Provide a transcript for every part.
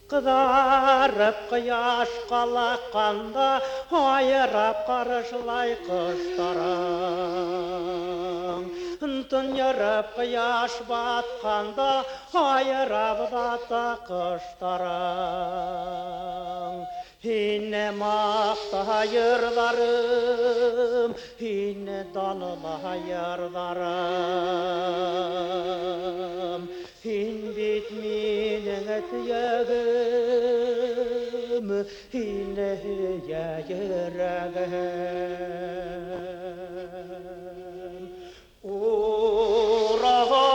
Kızarıp kıyaş kalakanda ayırıp karışılay kışlarım. Tünyürüp kıyaş batkanda ayırıp data kışlarım. Yine makta yırdarım, yine dalıla yırdarım. Hin bitminin etiyagım, hine yüreğim. Uralım,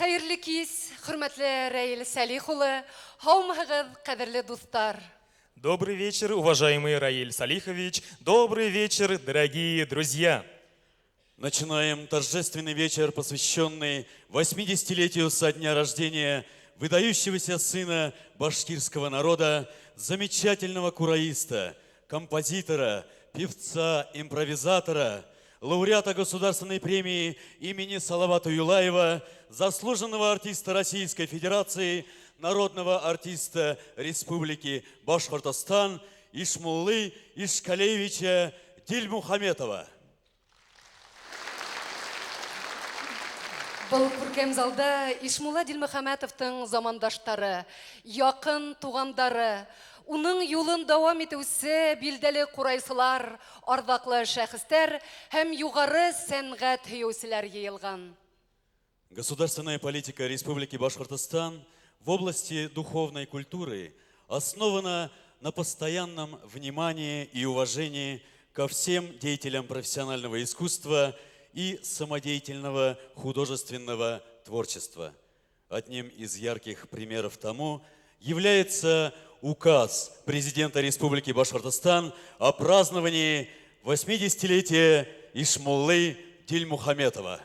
Hayırlı kez, hürmetli Раил Салихулы, хаумыгыз, кадерлі достар. Добрый вечер, уважаемый Раиль Салихович. Добрый вечер, дорогие друзья. Начинаем торжественный вечер, посвященный 80-летию со дня рождения выдающегося сына башкирского народа, замечательного кураиста, композитора, певца, импровизатора, лауреата Государственной премии имени Салавата Юлаева, заслуженного артиста Российской Федерации, народного артиста Республики Башкортостан Ишмуллы Ишкалевича Дильмухаметова. Бұл күркем залда Ишмулла Дилмөхәмәтовтың замандаштары, якын тугандары, уның юлын дәвам итүче билдәле курайсылар, ардаклы шәхестәр һәм югары сәнгать һөючеләр йыелган. Государственная политика Республики Башкортостан в области духовной культуры основана на постоянном внимании и уважении ко всем деятелям профессионального искусства и самодеятельного художественного творчества. Одним из ярких примеров тому является указ президента Республики Башкортостан о праздновании 80-летия Ишмуллы Дильмухаметова.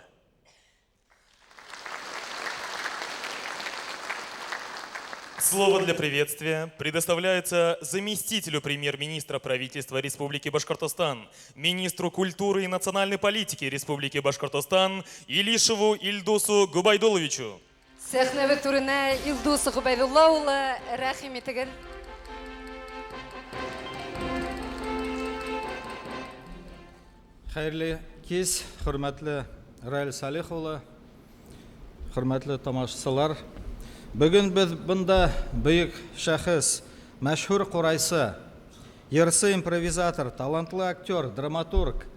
Слово для приветствия предоставляется заместителю премьер-министра правительства Республики Башкортостан, министру культуры и национальной политики Республики Башкортостан Илишеву Ильдусу Губайдуловичу. Сәхнәбе түренә Илдус Губайдулла улы рәхим итегез. Хәерле кич, хөрмәтле Раил Салих улы, хөрмәтле тамашачылар. Бүгін біз бұнда бүйік шәхіс, мәшһүр қурайсы, ерсі импровизатор, талантлы актер, драматург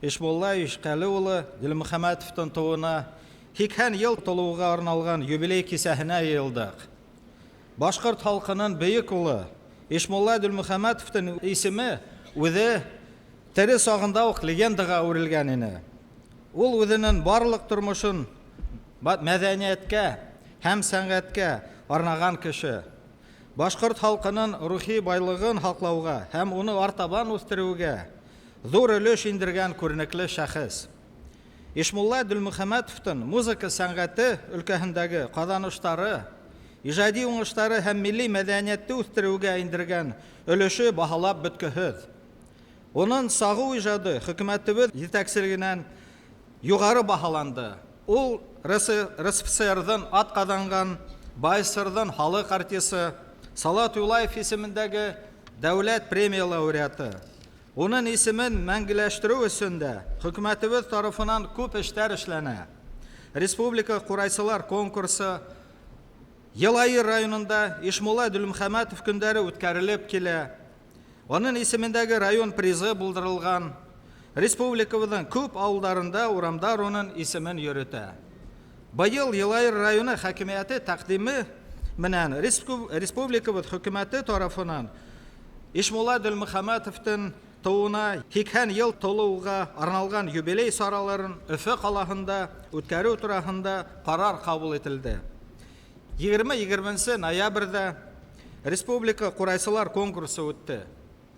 Ишмулла Ишқәліұлы Ділмұхамәтовтың туына 80 ел толуға арналған юбилей кисәһенә йыйылдык. Башқұрт халқының бүйік ұлы Ишмулла Ділмұхамәтовтың исеме үзе тірі сағында ук легендаға үрілген ені. Ул үзенең барлык тормышын мәдәниятка һәм сәнгатькә арнаган кеше. Башқұрт халқының рухи байлыгын хаклауга һәм уны артабан үстерүгә зур өлеш индергән күренекле шәхес. Ишмулла Ділмұхамәтовтың музыка сәнгате өлкәһендәге казанышлары, иҗади уңышлары һәм милли мәдәниятте үстерүгә индергән өлеше баһалап беткеһез. Onun сагу иҗады хөкүмәтебез җитәкчелегеннән югары баһаланды. Ул РСФСР'дан атказанган Байсырдан халык артисты Салат Юлаев исемендәге дәүләт премия лауреаты. Onun исемен мәңгеләштерү өчен дә хөкүмәтебез тарафыннан күп эшләр эшләнә. Республика курайсылар конкурсы Елайыр районында Ишмулла Ділмұхамәтов көндәре үткәрелеп килә. Onun исемендәге район призы булдырылган. Республикабызның күп авылларында урамдар onun исемен йөртә. Быел Елайыр районы хакимияте тәкъдиме менән республикабыз хөкүмәте тарафыннан Ишмулла Ділмұхамәтовтың туына 80 ел толуга арналган юбилей сараларын Өфе калаһында үткәрү турында карар кабул ителде. 20-20 ноябрьдә республика курайсылар конкурсы үтте.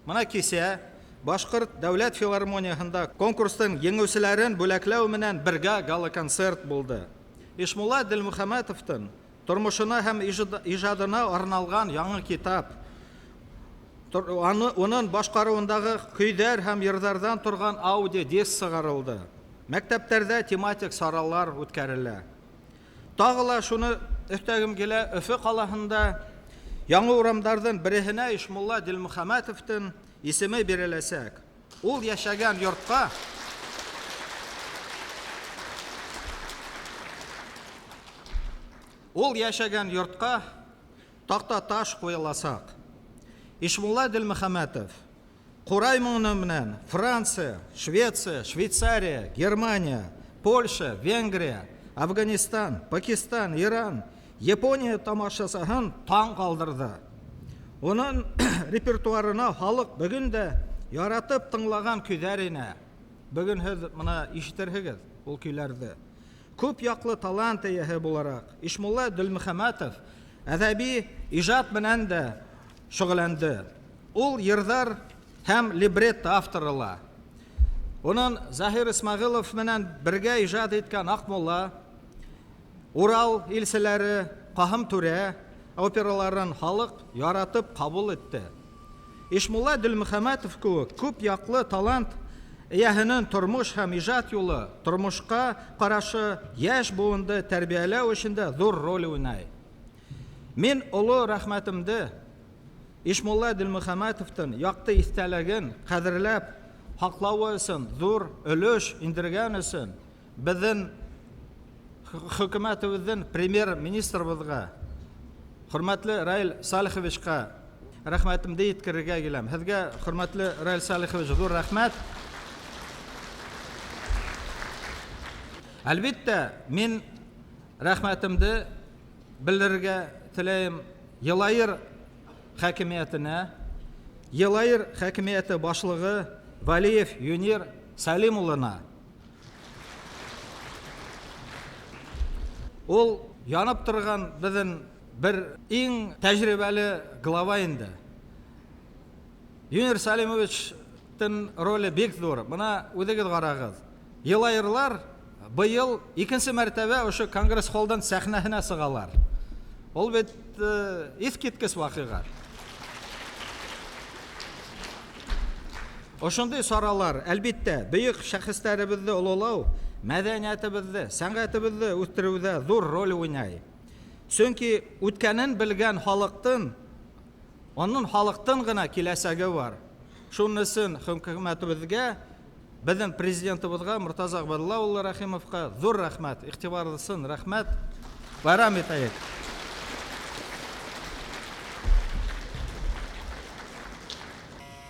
Мына кисә Башкорт дәүләт филармониясында конкурстың еңүчеләрен бүләкләү менән бергә гала концерт булды. Ишмулла Ділмұхамәтовтың тормышына һәм иҗадына арналган яңа китап, onun башкаруындагы көйдәр һәм йырдардан торган аудио диск чыгарылды. Мәктәпләрдә тематик саралар үткәрелә. Тагыла шуны өстәгем килә, Өфе калаһында яңа урамдардан береһенә Ишмулла Ділмұхамәтовтың исеме биреләсәк. Ул яшәгән йортка такта таш куеласак. Ишмулла Ділмұхамәтов Курай моңы менән Франция, Швеция, Швейцария, Германия, Польша, Венгрия, Афганистан, Пакистан, Иран, Япония тамашасыһын таң калдырды. Onun репертуарына халык бүген дә яратып тыңлаган көйләр инә. Бүген һез моны ишетерһегез ул көйләрне. Күп яклы талант ияһе буларак Ишмулла Ділмұхамәтов әдәби иҗат белән дә шөгыльләнде. Ул йырдар һәм либретто авторы. Onun Заһир Исмәгыйлов менән бергә иҗат иткән Акмулла, Урал илселәре, Каһым түрә операларын халык яратып кабул итте. Ишмулла Ділмұхамәтов күп яклы талант ияһенең тормыш һәм иҗат юлы, тормышка карашы яшь буынды тәрбияләү өчен зур роль уйнай. Мин олы рәхмәтемне Ишмулла Ділмұхамәтовтың якты истәлеген кадерләп хаклауы өчен зур өлеш индергән өчен безнең хөкүмәтебезнең премьер-министрыбызга, хөрмәтле Раил Салиховичка рәхмәтемне җиткерергә киләм. Сезгә, хөрмәтле Раил Салихович, зур рәхмәт. Әлбәттә, мин рәхмәтемне белдерергә теләйм Елайыр хакимиятенә, Елайыр хакимияте башлыгы Валиев Юнир Салим улына. Ул янып торган безнең бер иң тәҗрибәле глава инде. Юнир Салимовичтың роле бик зур. Моны үзегез карагыз. Елайырлар быел икенче мәртәбә ошо Конгресс холлдан сәхнәһенә сыгалар. Ул бит искиткес вакыйга. Ошондый саралар, әлбәттә, бөек шәхесләребезне олылау, мәдәниятебезне, сәнгатебезне үстерүдә зур роль уйнай. Чөнки үткәнен белгән халыктың, onun халыктың гына киләсәге бар. Шуннысын хөкүмәтебезгә, безнең президентыбызга Муртаза Габдулла улы Рәхимовка зур рәхмәт, игътибарлысын рәхмәт. Байрам итәйек.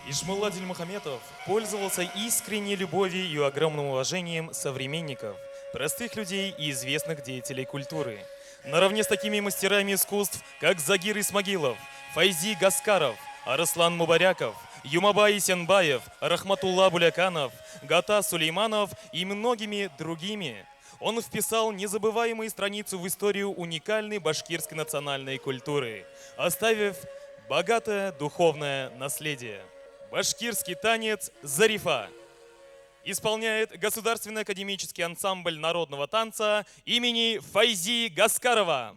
Ишмулла Дильмухаметов пользовался искренней любовью и огромным уважением современников, простых людей и известных деятелей культуры. Наравне с такими мастерами искусств, как Загир Исмагилов, Файзи Гаскаров, Арслан Мубаряков, Юмабай Сенбаев, Рахматулла Буляканов, Гата Сулейманов и многими другими, он вписал незабываемые страницы в историю уникальной башкирской национальной культуры, оставив богатое духовное наследие. Башкирский танец «Зарифа» исполняет Государственный академический ансамбль народного танца имени Файзи Гаскарова.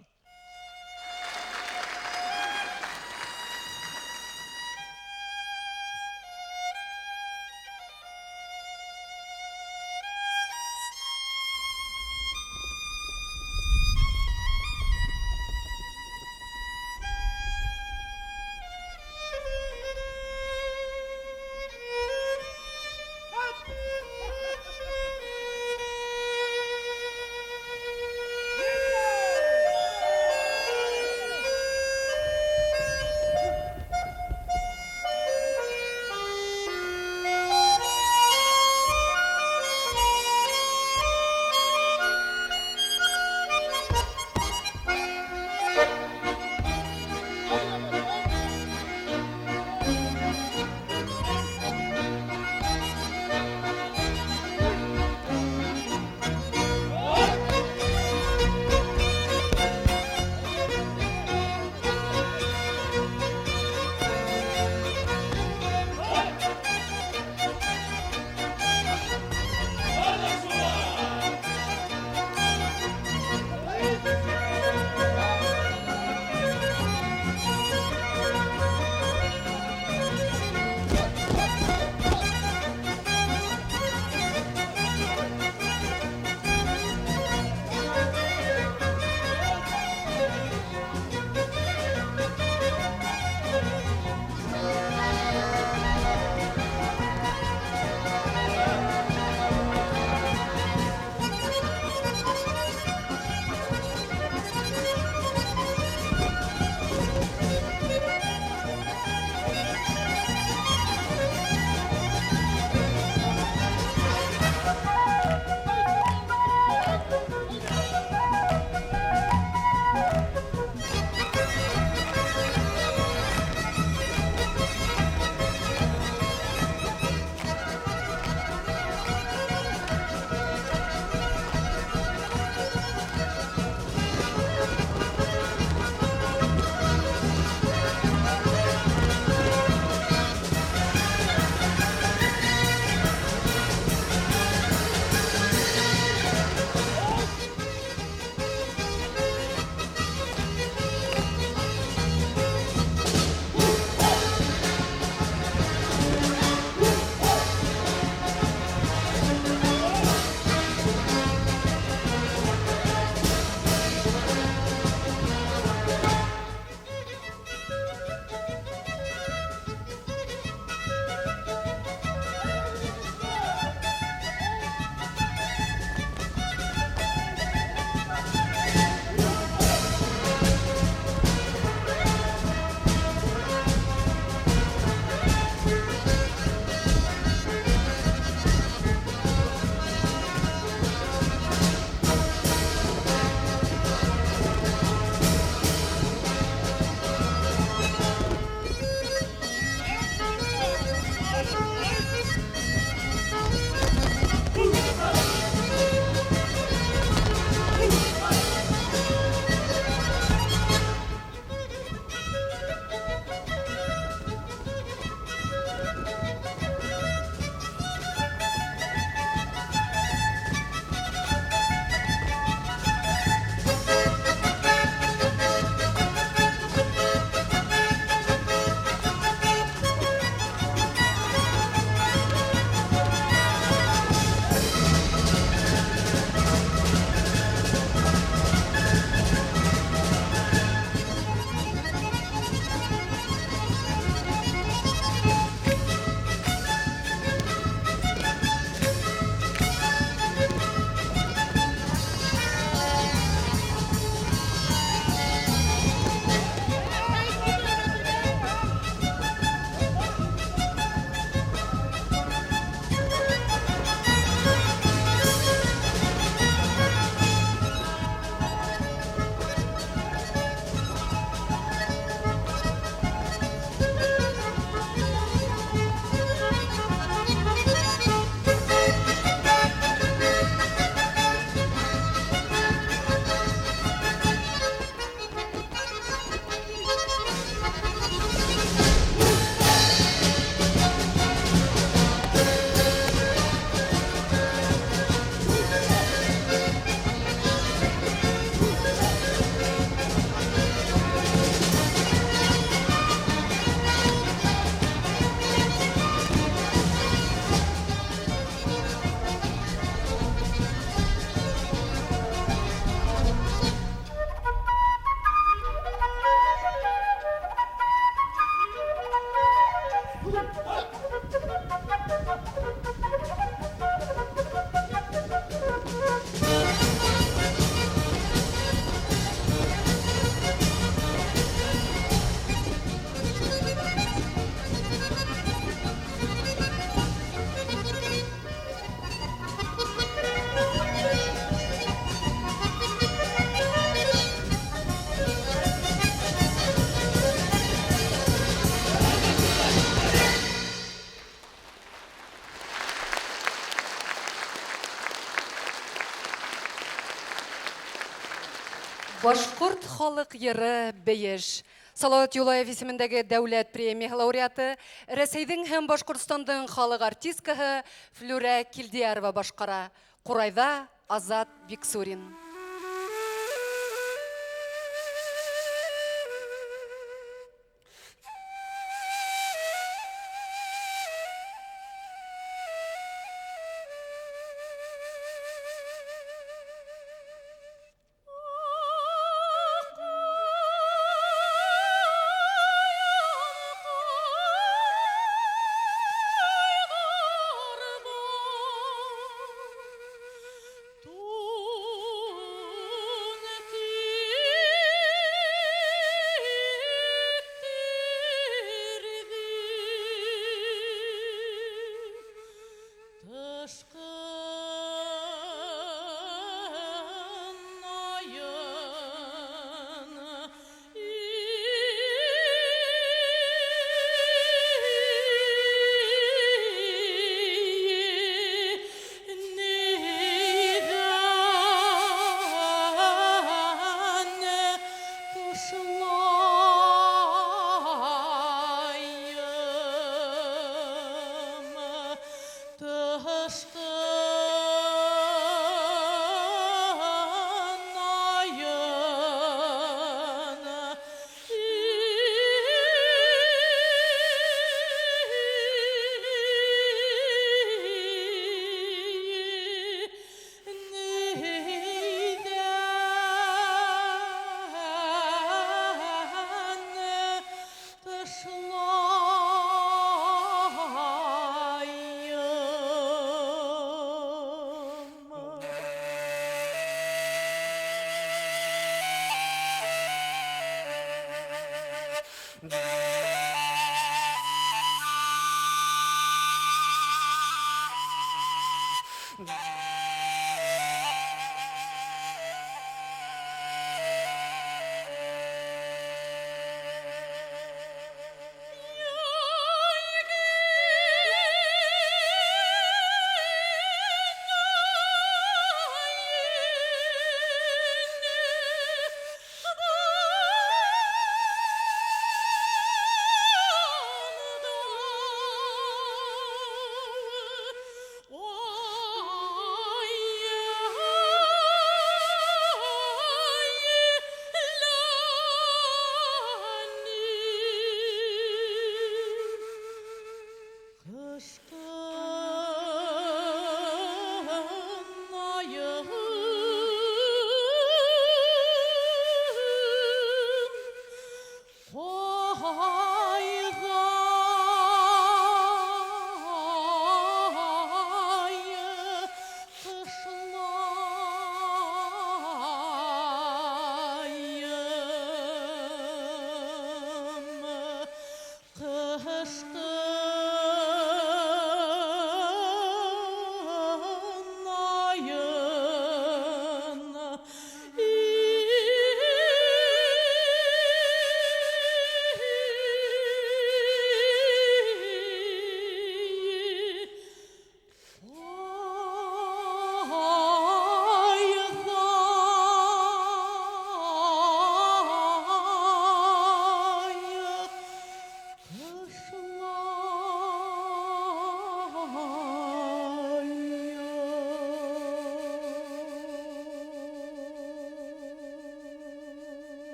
Башкорт халык йыры бейеш. Салават Юлаев исемендәге дәүләт премия лауреаты, Рәсәйдең һәм Башкортстандың халык артисткаһы Флүрә Килдиярова башкара. Курайда Азат Биксурин.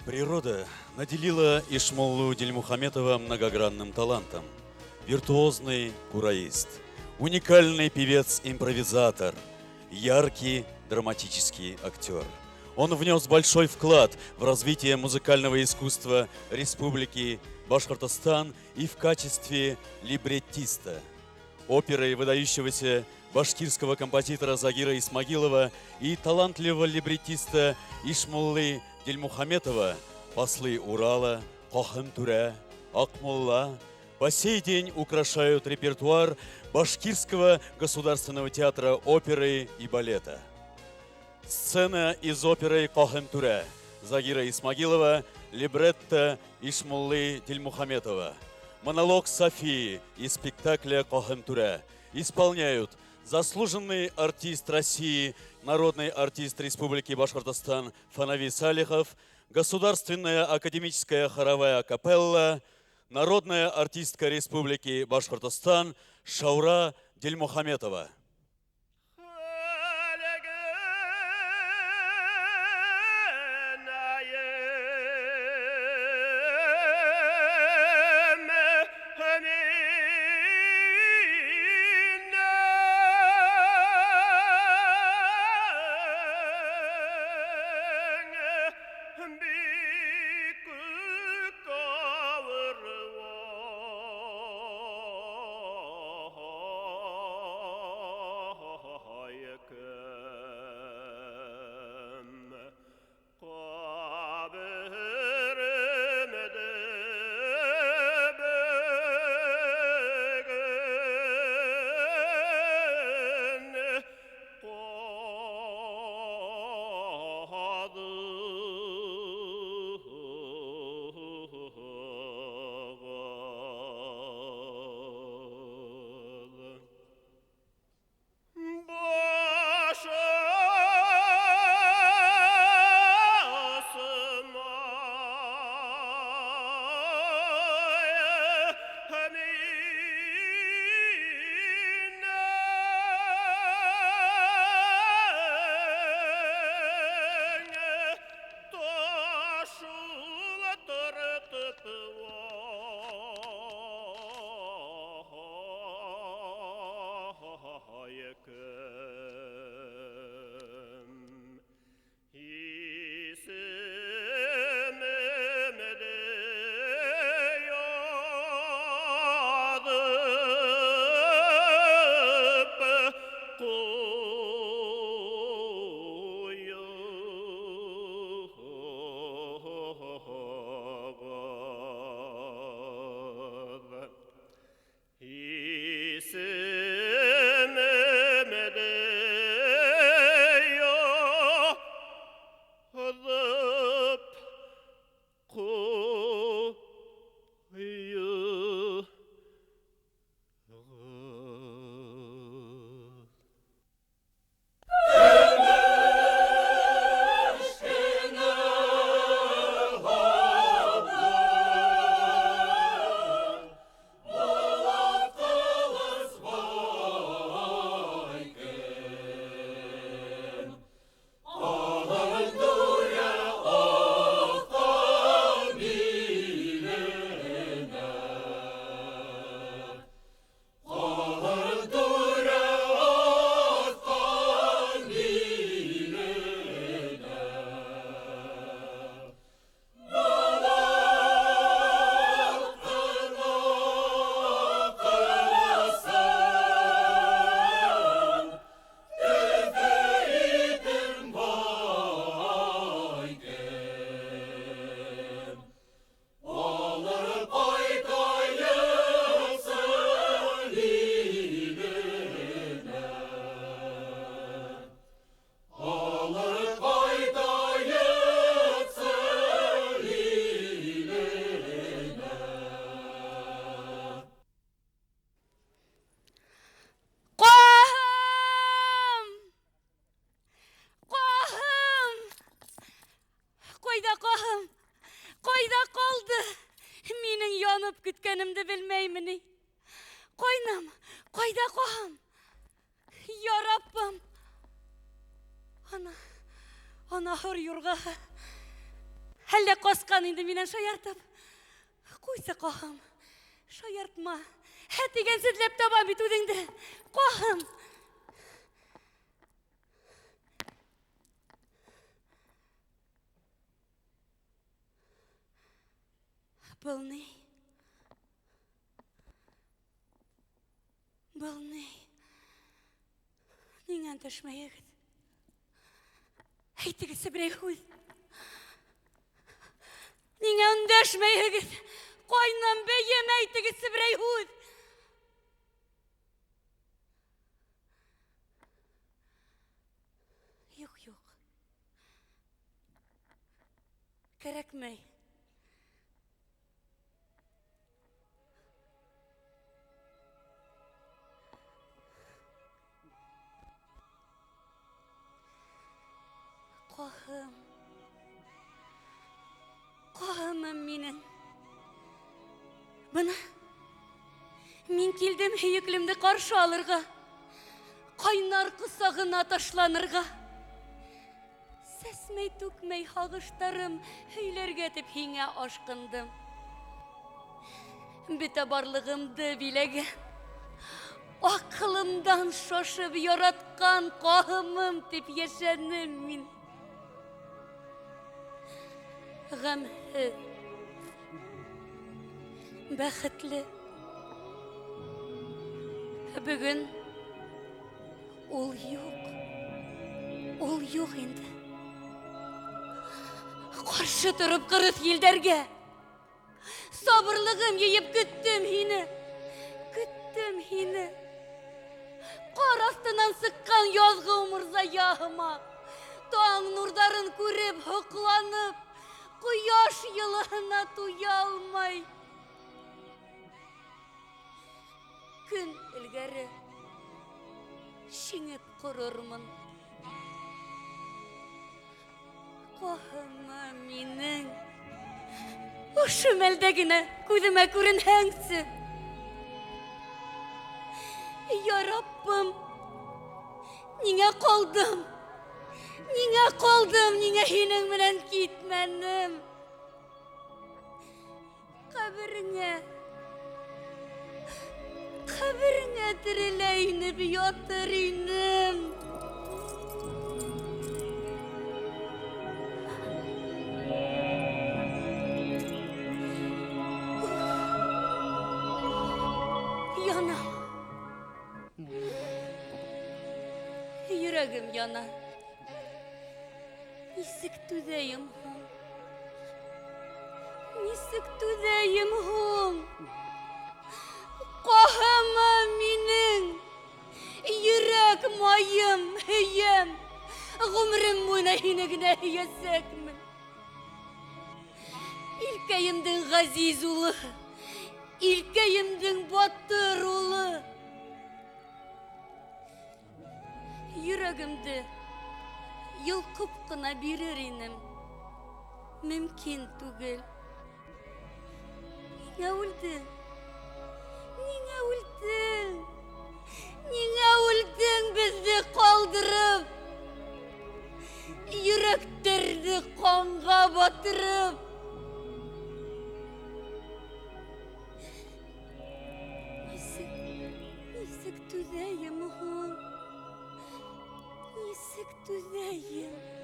Природа наделила Ишмоллу Дильмухаметова многогранным талантом. Виртуозный кураист, уникальный певец-импровизатор, яркий драматический актер. Он внес большой вклад в развитие музыкального искусства Республики Башкортостан и в качестве либреттиста. Оперой выдающегося башкирского композитора Загира Исмагилова и талантливого либреттиста Ишмоллы Дильмухаметова «Послы Урала», «Кохым Түрә», «Акмолла» по сей день украшают репертуар Башкирского государственного театра оперы и балета. Сцена из оперы «Кохым Түрә» Загира Исмагилова либретто Ишмуллы Дильмухаметова, монолог Софии из спектакля «Кохым Туря» исполняют заслуженный артист России, народный артист Республики Башкортостан Фанави Салихов, Государственная академическая хоровая капелла, народная артистка Республики Башкортостан Шаура Дильмухаметова. Қойда қалды. Менің янып күткенімді білмеймін. Қойнам, қойда қоғам. Я Раббым. Ана хыр юрға. Әлі қосқан енді менен шаяртып. Қойса қоғам. Шаяртма. Әтеген сізлеп табам бітудіңді. Қоғам. Бұл не? Бұл не? Неңен түшмейгіз? Әйтігісі бірей худ. Неңен түшмейгіз? Қойнан бейем әйтігісі бірей худ. Yok. Gerekmey. Kohum. Kohumum minin. Bana. Min kildim heyiklimdi karşı alırga. Kaynar kısağına taşlanırga. Sesmey tükmey hağıştarım heylerge tip hine aşkındım. Bite barlığımdı bilegen. Akılımdan şoşup yaratkan kohumum tip yaşanım min. Gamhı. Бәхетле. Бүгін ол жоқ. Ол жоқ енді. Қаршы тұрып қырыс елдерге. Сабырлығым ейіп күттім хені. Күттім хені. Қар астынан сыққан язғы умырза яғыма. Таң нұрдарын көріп, хықланып, құяш йылығына туя алмай. Күн ілгәрі шеңіп құрырмын. Қоғыма менің ұшы мәлдегіне көзіме көрін әңсі. Я Раббым, неңе қалдым? Неңе қалдым? Неңе хенің менен кетмәнім? Қабіріңе тірілейініп ятыр инем. Яна. Йөрәгем яна. Нисек түзәйем һуң? Нисек түзәйем һуң? Kohama minin, yürek mayım, heyem, gümrüm buna hinegine yesekmin. İlkayımdın gaziz ulu, ilkayımdın batır ulu. Yüreğimde yılkıp kına birer inim, mümkün tugel. Ne oldu? Niye öldün? Niye öldün bizi kaldırıp? Yüreklerdi kanga batırıp. Nisik tüzeyim hon? Nisik tüzeyim?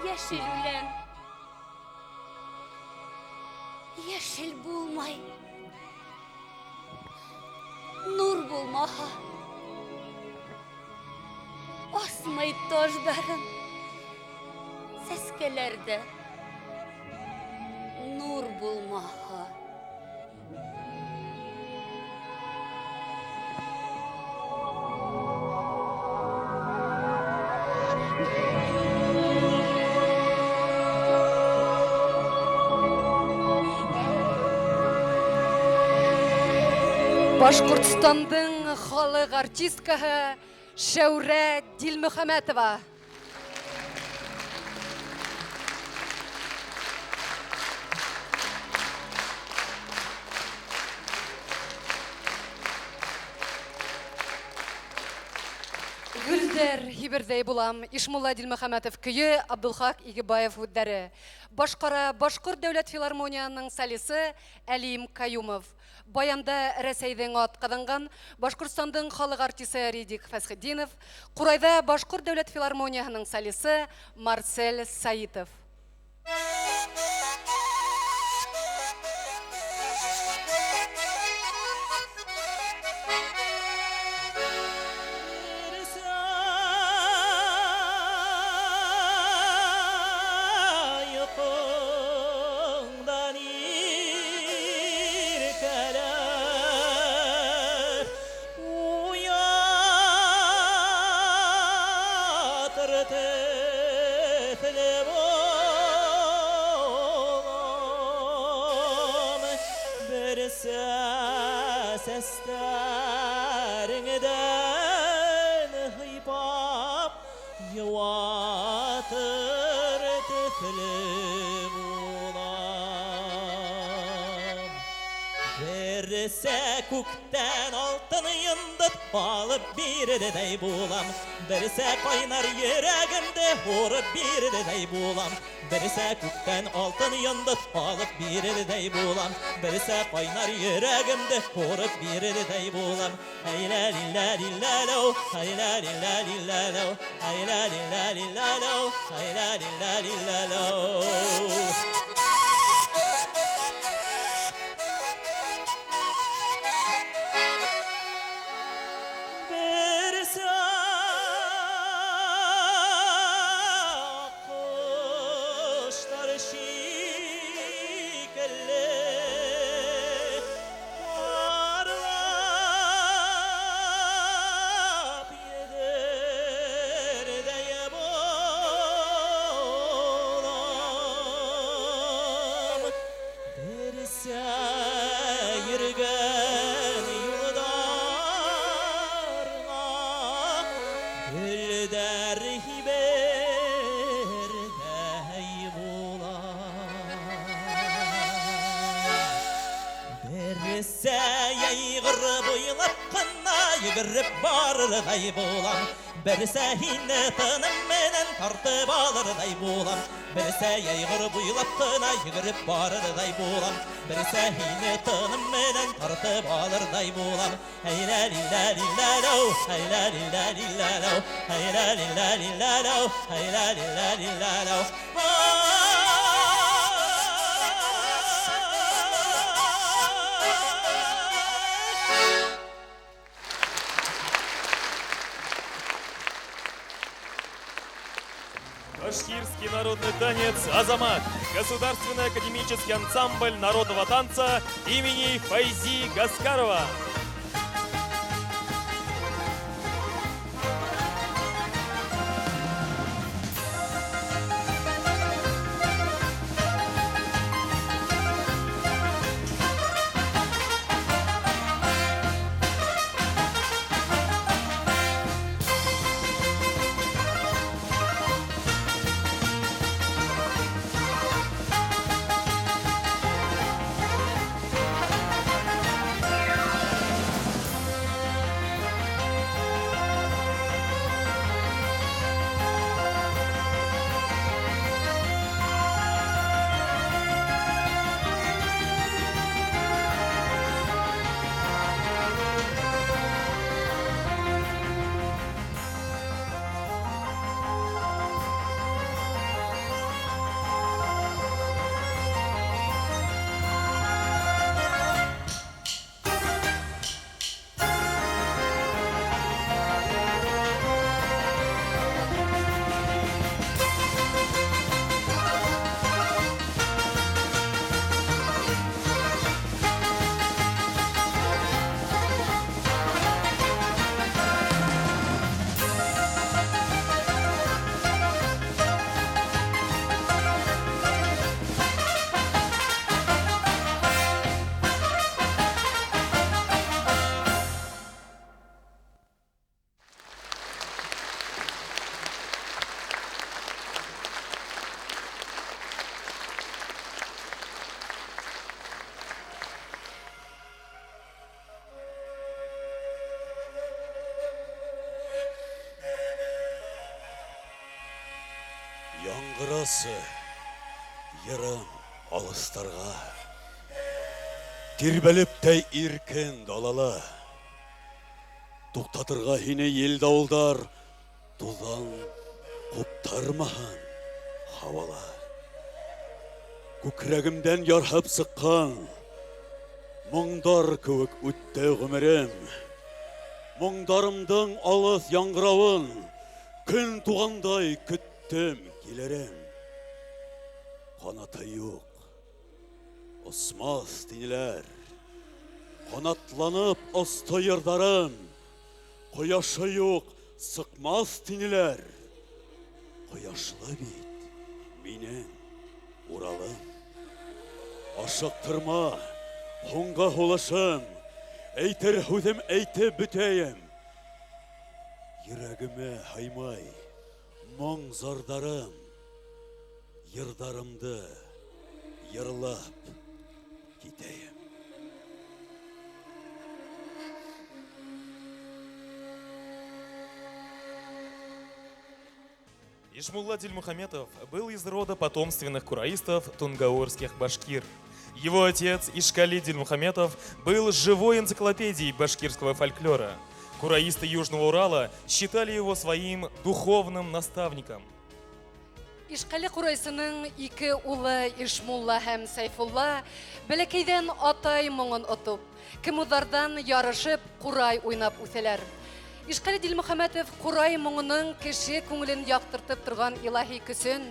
Yeşil ulen, yeşil bulmay, nur bulmaha, asmay taşların, seskelerde, nur bulmaha. Башқұртстандың халық артисткаһы Шәүрә Дилмөхәмәтова. Гүлдер Хибердей булам, Ишмулла Дилмөхәмәтов көйі, Абдулхак Игебаев үддәрі. Башқара Башқұрт дәүләт филармонияның солисты Әлим Каюмов. Баянда Рәсәйдің ат қадынған Башқұртстандың халық артисты Ридик Фәсхетдинов, Құрайда Башқұрт дәүләт филармонияның солисты Марсель Саитов. Te Берсе көктен алтын йындыт алып бирдей булам. Берсе кайнар йөрәгемдә урып бирдей булам. Берсе көктен алтын йындыт алып бирдей булам. Берсе кайнар йөрәгемдә урып бирдей булам. Айла лилла лиллалау, айла лилла лиллалау, айла лилла лиллалау, айла лилла лиллалау. Йөгереп барырдай булам. Берсе һине тыным менен тартып алырдай булам. Берсе яйгыр буйлап кына йөгереп барырдай булам. Берсе һине тыным менен тартып алырдай булам. Айла лилла лиллалау, айла лилла лиллалау, айла лилла лиллалау, айла лилла лиллалау. Башкирский народный танец «Азамат». Государственный академический ансамбль народного танца имени Файзи Гаскарова. Яңгырасы ерын алыстарға, тирбелептей иркен далала, туктатырга һине ел дауылдар, тузан куптармаһын һавала. Күкрәгемдән ярһып сыккан, моңдар кебек үтте гомерем. Моңдарымдың алыс яңгыравын, көн тугандай көттем килерем. Канаты юк, осмас тинеләр, канатланып осты йырдарым. Кояшы юк, сыкмас тинеләр. Кояшлы бит минең уралым. Ашыктырма, һуңга һулышым, әйтер һүзем әйтеп бөтәем. Йөрәгемә һаймай, моң зардарым, йырдарымды йырлап китәем. Ишмулла Дильмухаметов был из рода потомственных кураистов тунгаурских башкир. Его отец Ишкали Дильмухаметов был живой энциклопедией башкирского фольклора. Кураисты Южного Урала считали его своим духовным наставником. Ишкали Курайсының ике улы Ишмулла һәм Сайфулла бәләкәйдән атай моңын отып, кемудардан ярышып Курай уйнап үсәләр. Ишкали Дилмөхәмәтов Курай моңының кеше күңелен яктыртып торган илаһи көсөн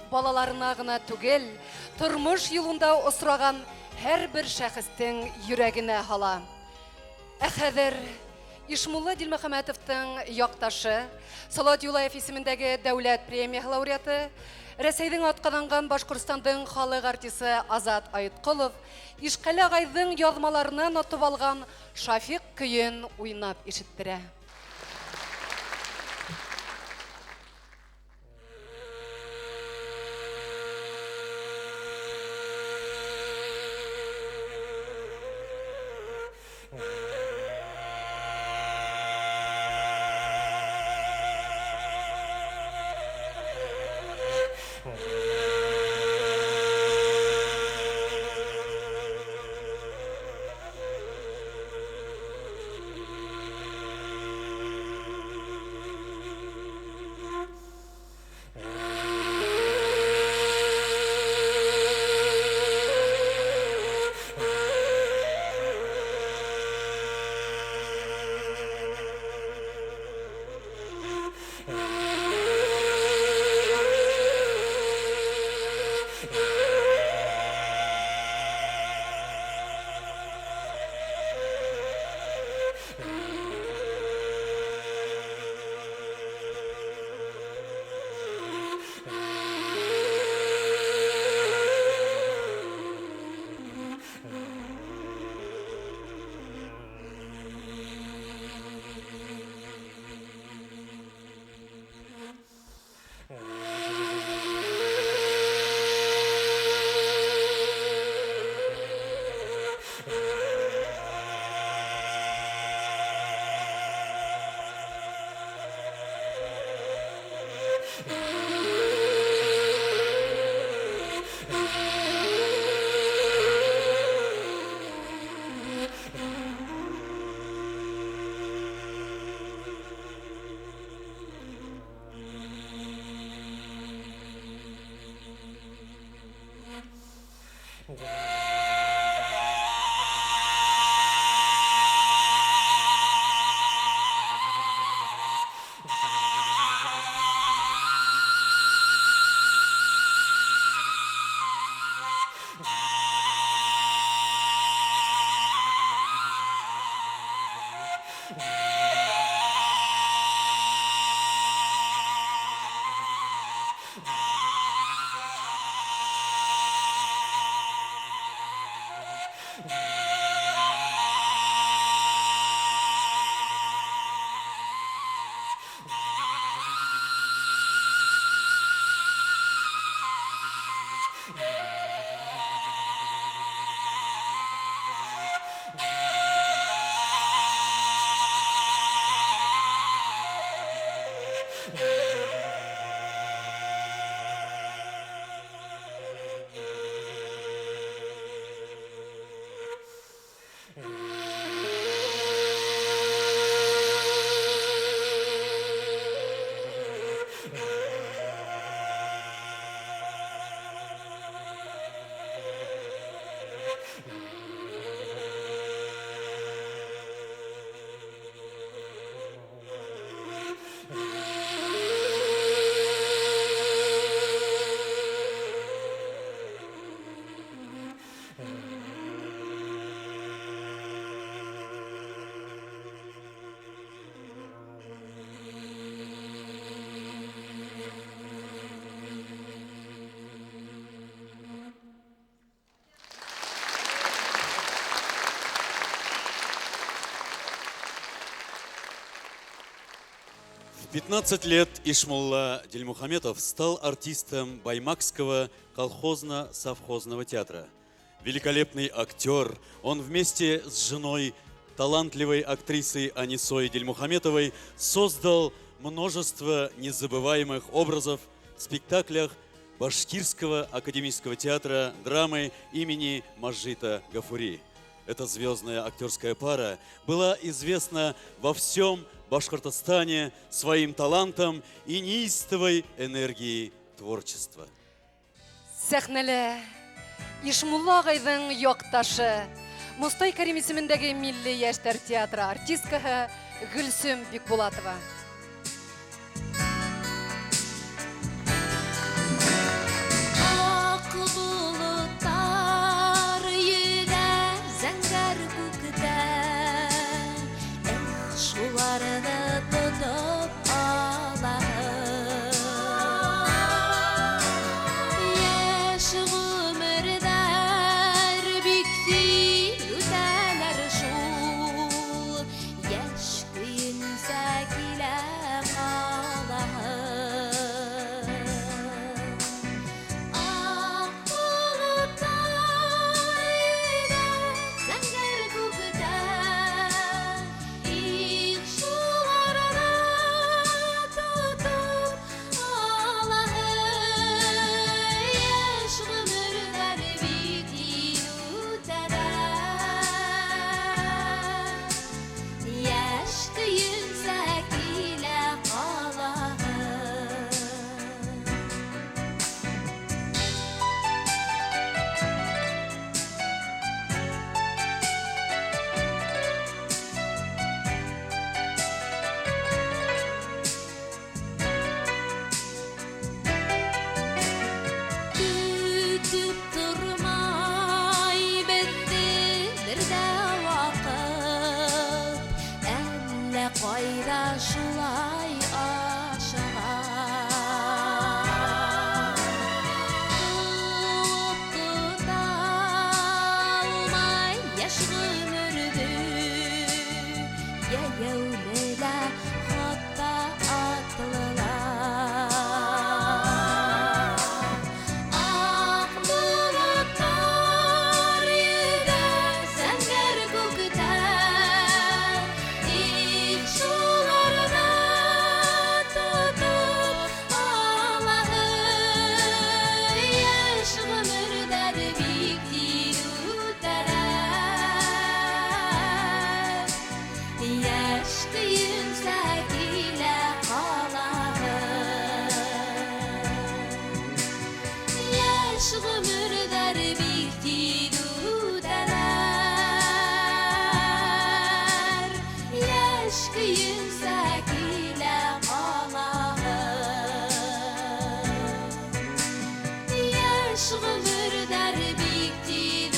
балаларына гына түгел, тормыш юлында осраган һәрбер шәхестең йөрәгенә һала. Ә хәзер Ишмулла Дилмөхәмәтовтың якташы, Салават Юлаев исемендәге дәүләт премия лауреаты, Рәсәйнең атказанган Башкортстандың халык артисты Азат Айытқолов Ишкали агайның язмаларынан отып алган Шафик көен уйнап ишеттерә. В 15 лет Ишмулла Дильмухаметов стал артистом Баймакского колхозно-совхозного театра. Великолепный актер, он вместе с женой, талантливой актрисой Анисой Дильмухаметовой, создал множество незабываемых образов спектаклях Башкирского академического театра драмы имени Мажита Гафури. Эта звездная актерская пара была известна во всем Башкортостане своим талантом и неистовой энергией творчества. Сәхнәле Ишмулла агайдың якташы, Мостай Кәрим исемендәге Милли яшьтәр театры артисткаһы Гөлсем Бикбулатова. Ак булыттар йөҙә зәңгәр күктә, шуларны тотып алаһың. Яшь гомерҙәр бик тиҙ үтәләр шул, яшь көйөнсә килә ҡалаһың. Ак булыттар йөҙә зәңгәр күктә, их шуларны тотып алаһың. Яшь ғүмерҙәр бик тиҙ үтәләр, яшь көйөнсә килә ҡалаһың. Көтүп тормай бетте бер дә ваҡыт, әллә ҡайҙа шулай ашыға. Ҡыуып тота алмай йәш ғүмерҙе, йәйәүле лә хатта атлылар. Ак булыттар йөҙә зәңгәр күктә, их шуларны тотып алаһың. Яшь ғүмерҙәр бик тиҙ үтәләр, яшь көйөнсә килә ҡалаһың. Яшь ғүмерҙәр бик тиҙ үтәләр, яшь көйөнсә килә ҡалаһың. Яшь ғүмерҙәр бик тиҙ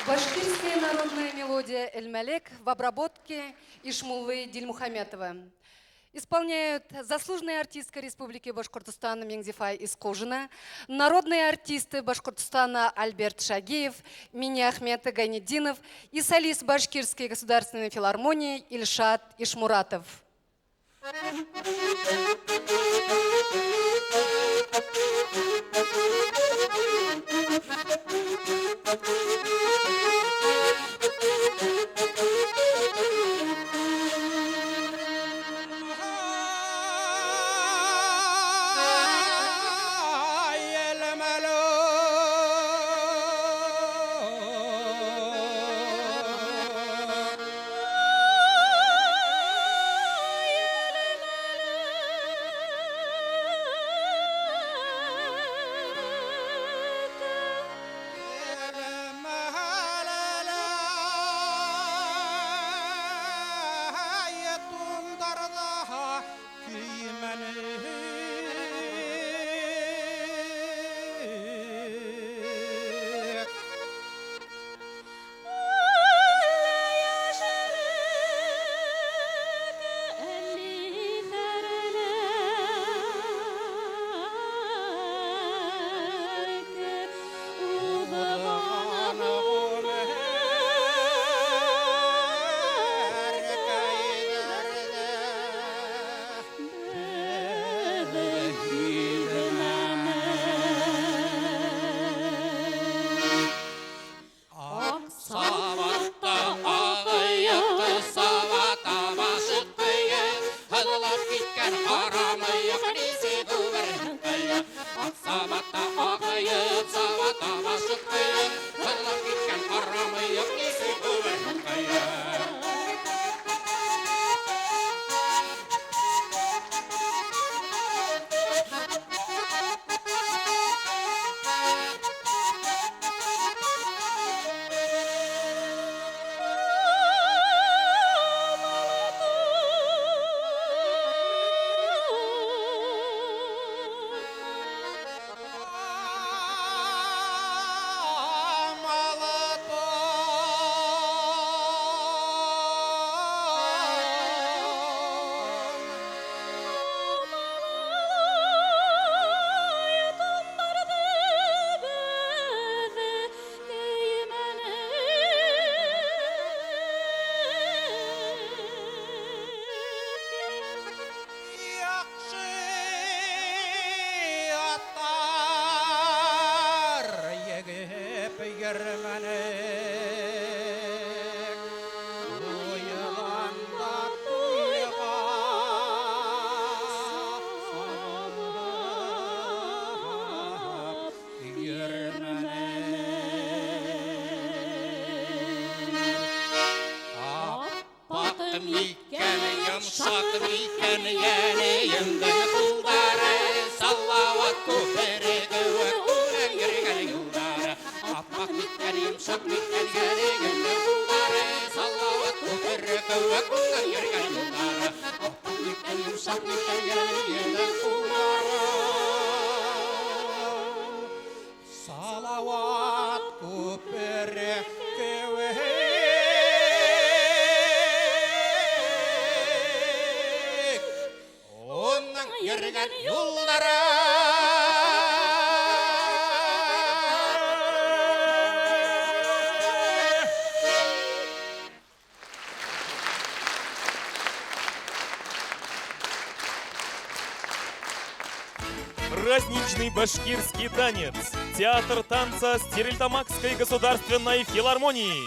Башкирская народная мелодия «Эль-Малек» в обработке Ишмуллы Дильмухаметова. Исполняют заслуженная артистка Республики Башкортостан Меңзифай Искужина, народные артисты Башкортостана Альберт Шагиев, Мини Ахмет Гайнеддинов и солист Башкирской государственной филармонии Ильшат Ишмуратов. үтәләр. Салават күпере Оның ерген юлдары Праздничный башкирский танец. Театр танца Стерлитамакской государственной филармонии.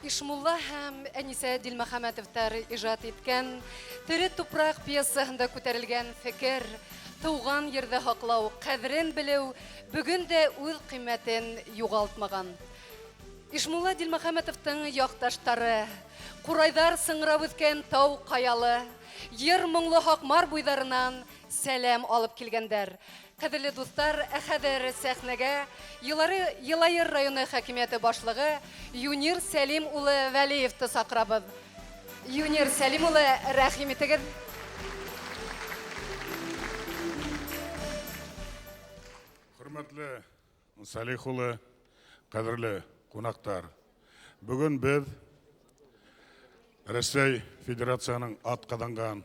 Ишмулла һәм Әнисә Дилмөхәмәтовтар иҗат иткән Тере тупрак пьесаһында күтәрелгән фикер, туган ердә хаклау, кадерен белү бүген дә үз кыйммәтен югалтмаган. Ишмулла Дилмөхәмәтовтың якташтары, Курайдар сыңрап үткән тау каялы, ер моңлы хакмар буйдарыннан сәлам алып килгәндәр. Кадерле дуслар, хәзер сәхнәгә Елайыр районы хакимияте башлыгы Юнир Сәлим улы Вәлиевты сакрабыз. Юнир Сәлим улы, рәхим итегез. Хөрмәтле Салих улы, кадерле кунактар. Бүген без Рәсәй Федерацияның атқаданған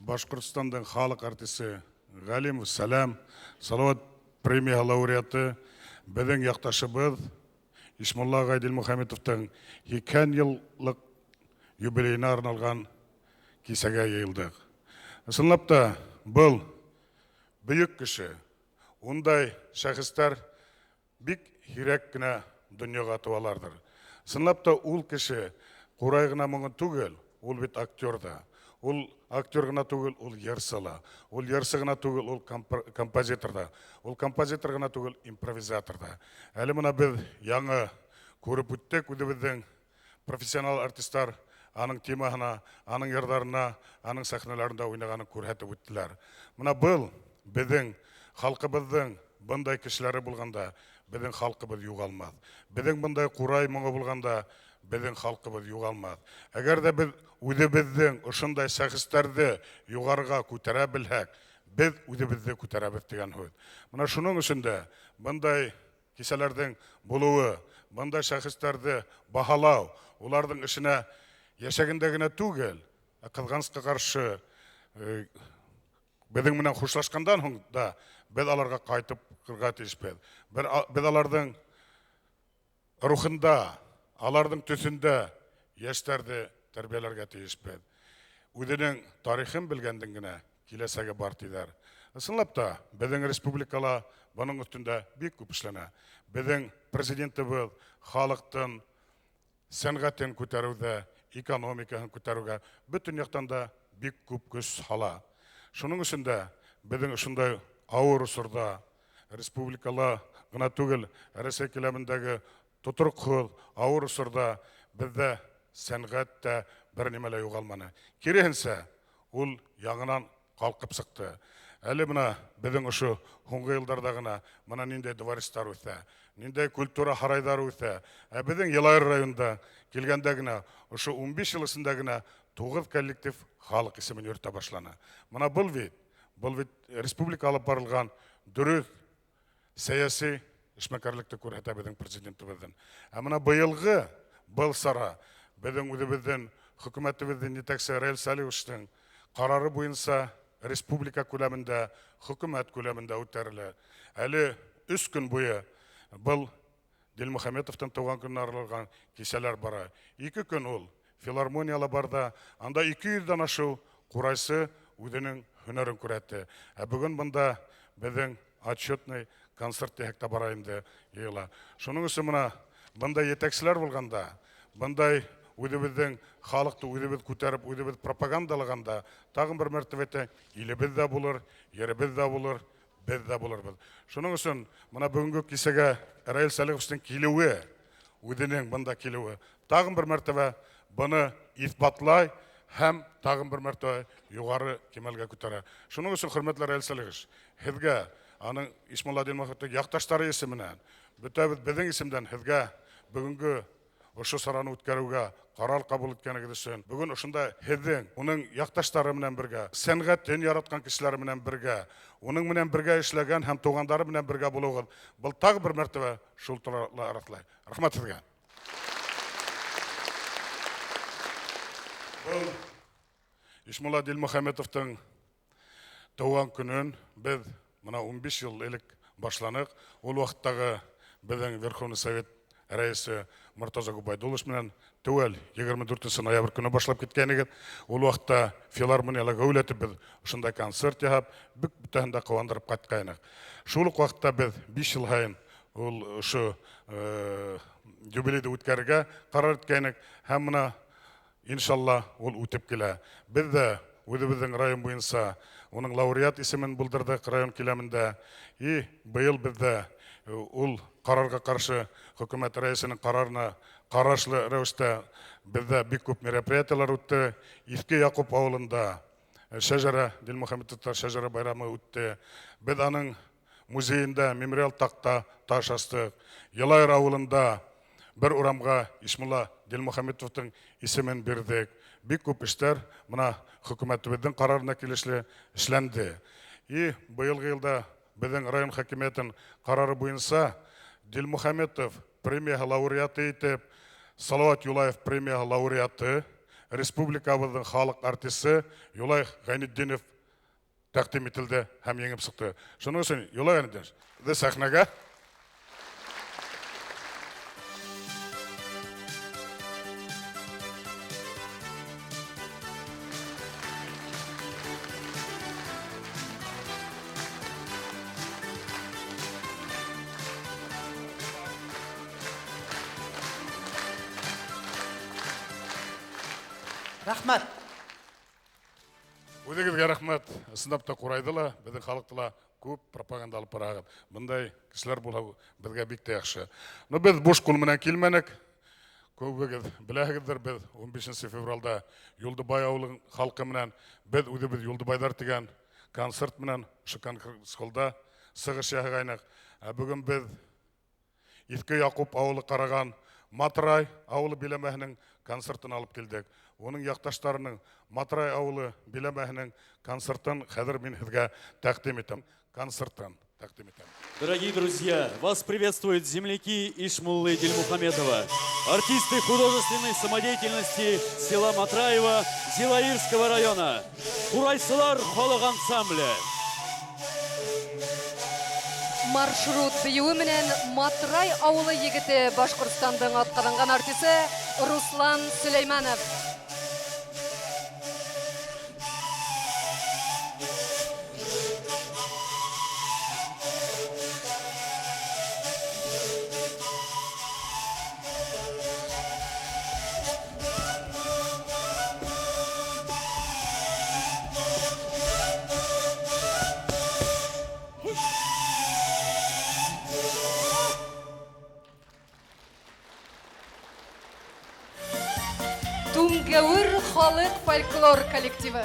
Башкортстандың халық артисты Галимов Сәләм Салават премия лауреаты безнең якташыбыз Ишмулла Дилмөхәмәтовтың 2 еллык юбилейына арналган кисәгә йыйылдык. Ысынлап та, бұл бүйік кіші, ондай шәхістер бик һирәк кенә дөньяга туалардыр. Ысынлап та, ул кеше курай гына моңын түгел, ул бит актер да. Ул актер гына түгел, ул ярсала. Ул ярсы гына түгел, ул композитор да. Ул композитор гына түгел, импровизатор да. Әле мына без яңа күреп үттек, үзебезнең профессионал артистлар аның темаһына, аның йырдарына, аның сәхнәләрендә уйнаганын күрһәтеп үттеләр. Мына был безнең халкыбызның бындай кешеләре булганда, безнең халкыбыз югалмас. Безнең бындай курай моңы булганда, безнең халкыбыз югалмас. Әгәр дә без үзебезнең ошындай шәхестәрне югарыга күтәрә белһәк, без үзебезне күтәрәбез дигән һүз. Менә шуның өчен дә бындай кисәләрнең булуы, бындай шәхестәрне баһалау, уларның эшенә яшәгәндә генә түгел, кызганычка каршы безнең менән хушлашкандан һуң да без аларга кайтып кырга тиешбез. Без аларның рухында, аларның төсендә яшьләрне тәрбияләргә тиешбез. Үзенең тарихын белгәндән генә киләсәгә бар диләр. Ысынлап та, безнең республикала буның өстендә бик күп эшләнә. Безнең президентыбыз халыктың сәнгатен күтәрүдә, экономикасын күтәрүгә бөтен яктан да бик күп көч сала. Шуның өчен дә безнең шундай авыр усурда республикала гына түгел, Рәсәй күләмендәге тутырык авыр усурда бездә сәнгать та бер нимә лә югалманы. Киресенчә, ул яңынан калкып чыкты. Әле менә безнең ошо һуңгы елларда гына менә ниндәй двористар үсә, ниндәй культура харайдар үсә. Безнең Елайыр районында килгәндә генә ошо 15 ел эчендә генә 9 коллектив халык исемен йөртә башлана. Менә бұл бит республика алып барылган дөрес сәяси эшмәкәрлекте күрһәтә безнең президентыбыздан. Менә быелгы был сара безнең үзебезнең хөкүмәтебезнең җитәкчесе Раил Салиховичның карары буенча республика күләмендә, хөкүмәт күләмендә үтәрелә. Әле 3 көн буе был Дилмөхәммәтовтың туган көненә арналган кичәләр бара. 2 көн ул филармонияла барда, анда 200-дан ашу курайсы үзенең һөнәрен күрәтте. Бүген монда безнең отчетный концерт тәһәккә бара инде йыла. Шуның өчен менә монда җитәкчеләр булганда, мондай үзебезнең халыкты үзебез күтәреп, үзебез пропагандалаганда, тагын бер мәртәбә илебез дә булыр, еребез дә булыр, без дә булырбыз. Шуның өчен менә бүгенге кисәгә Раил Салиховичның килүе, үзенең монда килүе, тагын бер мәртәбә буны исбатлай һәм тагын бер мәртәбә югары кимәлгә күтәрә. Шуның өчен хөрмәтле Раил Салихович, һезгә аның Исмулла Дилмөхәммәтов якташлары исеменнән, бөтәбез безнең исемдән һезгә бүгенге ошо сараны үткәрүгә карар кабул иткәнегез өчен, бүген ошында һезнең, уның якташлары белән бергә, сәнгатен яраткан кешеләр белән бергә, уның белән бергә эшләгән һәм тугандары белән бергә булуыгыз, бу тагы бер мәртәбә шул турында раслай. Рәхмәт сезгә. Бұл Исмулла Дилмөхәммәтовтың туган көнен без мына 15 ел элек башланык. Ул вакыттагы безнең Верховный Совет рәисе Мортаза Губайдулович менән түгел 24 ноябрь көне башлап киткәнегез. Ул вакытта филармонияларга үләтеп без шундай концерт яһап, бөтәһен дә куандырып кайткайнык. Шул ук вакытта без 5 ел һайын ул ошо юбилейды үткәрергә карар иткәнек һәм менә иншалла ул үтеп килә. Без дә үзебезнең район буенча уның лауреат исемен булдырдык район киләмендә. И быел бездә ул карарга каршы хөкүмәт рәисенең карарына карашлы рәвештә бездә бик күп мероприятиялар үтте. Иске Якуб авылында Шәҗәрә Дилмөхәммәтовтар Шәҗәрә байрамы үтте. Без аның музейында мемориал такта таш астык. Елайыр авылында бер урамга Исмулла Дилмөхәммәтовтың исемен бирдек. Бик күп эшләр менә хөкүмәтебезнең карарына килешле эшләнде. И быелгы елда безнең район хакимиятының карары буенча Дилмөхәммәтов премия лауреаты итеп, Салават Юлаев премия лауреаты, республикабызның халык артисты Юлай Гайнетдинов тәкъдим ителде һәм еңеп чыкты. Шуның өчен Юлай Гайнетдинов, сәхнәгә. Рахмат. Өдегізге рахмат. Сынапта құрайдыла, біздің халықтыла көп пропаганда алып бараған. Бұндай кісілер бұл бізге бекте яқшы. Но біз бош қолменен келменік. Көбігіз біләгіздер біз 15 февралда Юлдыбай ауылың халқы менен біз өдебіз Юлдыбайдар деген концерт менен шыққан сқолда сығыш яғайнық. Бүгін біз Иткі Яқуп ауылы қараған Матрай ауылы билемәһінің концертын алып келдік. Оның яқташтарының Матрай ауылы билемәһінің концертын хәзер мен сізге тәқдим етем. Концерттан тәқдим етем. Дорогие друзья, вас приветствуют земляки Ишмуллы Дильмухаметова, артисты художественной самодеятельности села Матраева Зилаирского района, Курайсылар халық ансамблі. Маршрут бейуі менен Матрай ауылы егіті Башқұртстандың атқарынған артисі Руслан Сүлейманов. Туңгәуір халық фольклор коллективі.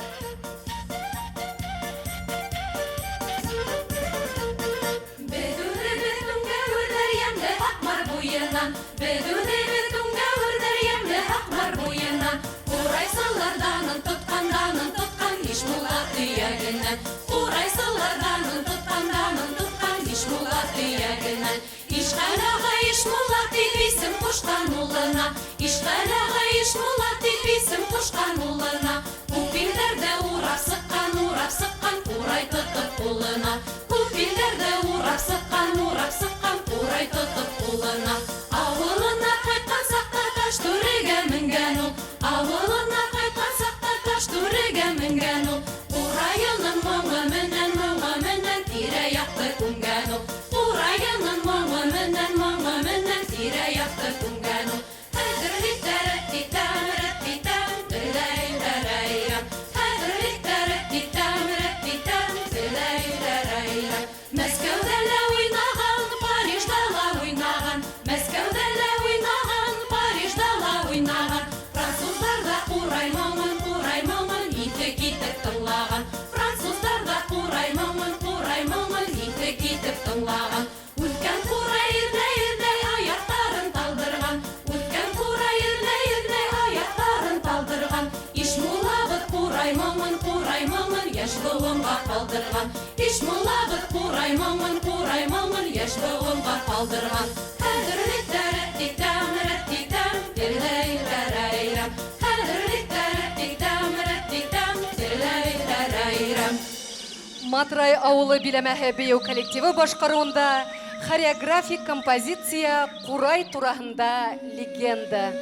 Бедүдебез туңгәүерләр ямлы Акмар буеннан, бедүдебез туңгәүерләр ямлы Акмар буеннан. Урайсыларданын тоткан Ишмулла төягеннән. Урайсыларданын тоткан Ишмулла төягеннән. Ишханага Ишмулла дип исем кушкан улына, Ишханага Ишмулла дип исем кушкан улына. Күпилдәрдә урап сыккан, урай тотып улына. Күпилдәрдә урап сыккан, урай тотып улына. Авылына кайткан сакта таш түрегә менгән ул, авылына кайткан сакта таш түрегә менгән ул. Урайының моңы менән тирә-якты күмгән ул. Урайының моңы менән тирә-якты күмгән ул. Мәскәүдә лә уйнаган, Парижда ла уйнаган, Мәскәүдә лә уйнаган, Парижда ла уйнаган. Французлар да урай моңын итек итеп тыңлаган. Французлар да урай моңын итек итеп тыңлаган. Үткән курай ирләй аяктарын талдырган. Үткән курай ирләй аяктарын талдырган. Ишмуллабыз курай моңын яшь буынга калдырган. Ишмуллабыз курай моңын яшь буынга калдырган. Кадерле тәрәттитәм, тирләй-ләрәйрәм. Кадерле тәрәттитәм, тирләй-ләрәйрәм. Матрай ауылы биләмәһе бейеу коллективы башқаруында хореографик композиция Курай тураһында легенда.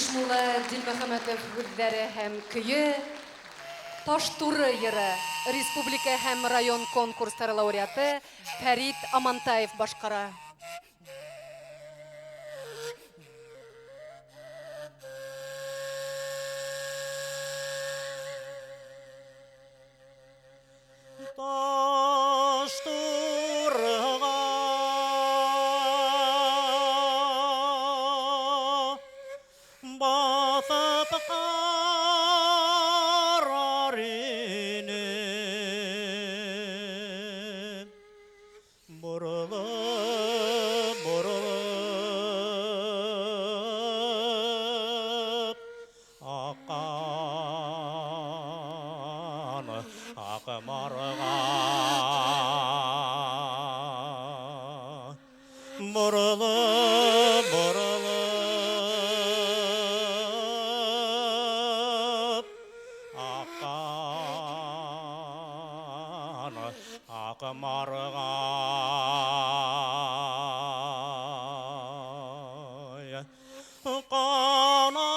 Ишмулла Дилмөхәмәтов гүлдәре һәм көйе Таш туры йыры республика һәм район конкурстары лауреаты Фәрит Амантаев башкара. Таш турыға батып қарар енем, бұрылып, бұрылып, аққан ақмарға бұрылып, бұрылып, аққан ақмарға қанаттарым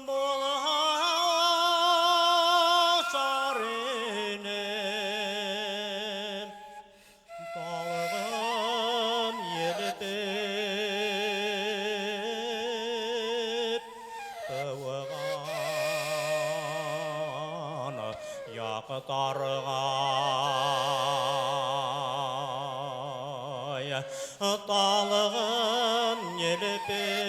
болашар енем, талғын елітіп тауған яқтарға талғын елітіп